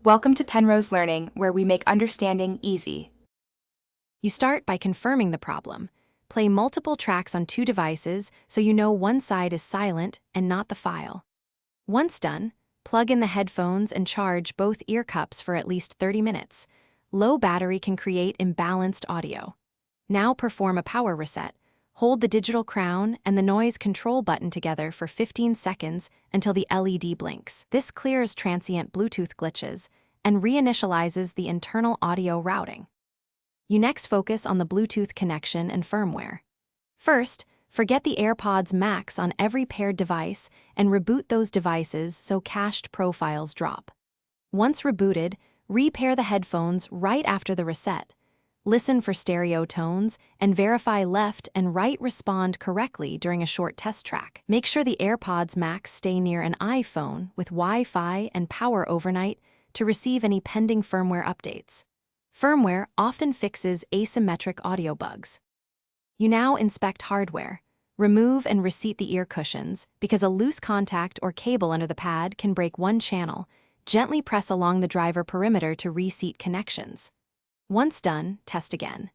Welcome to Penrose Learning, where we make understanding easy. You start by confirming the problem. Play multiple tracks on 2 devices so you know one side is silent and not the file. Once done, plug in the headphones and charge both ear cups for at least 30 minutes. Low battery can create imbalanced audio. Now perform a power reset. Hold the digital crown and the noise control button together for 15 seconds until the LED blinks. This clears transient Bluetooth glitches and reinitializes the internal audio routing. You next focus on the Bluetooth connection and firmware. First, forget the AirPods Max on every paired device and reboot those devices so cached profiles drop. Once rebooted, repair the headphones right after the reset. Listen for stereo tones and verify left and right respond correctly during a short test track. Make sure the AirPods Max stay near an iPhone with Wi-Fi and power overnight to receive any pending firmware updates. Firmware often fixes asymmetric audio bugs. You now inspect hardware. Remove and reseat the ear cushions because a loose contact or cable under the pad can break one channel. Gently press along the driver perimeter to reseat connections. Once done, test again.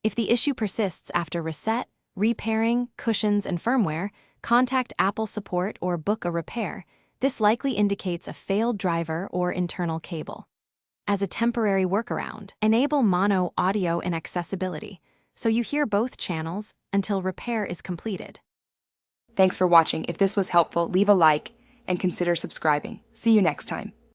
If the issue persists after reset, repairing, cushions, and firmware, contact Apple support or book a repair. This likely indicates a failed driver or internal cable. As a temporary workaround, enable mono audio and accessibility so you hear both channels until repair is completed. Thanks for watching. If this was helpful, leave a like and consider subscribing. See you next time.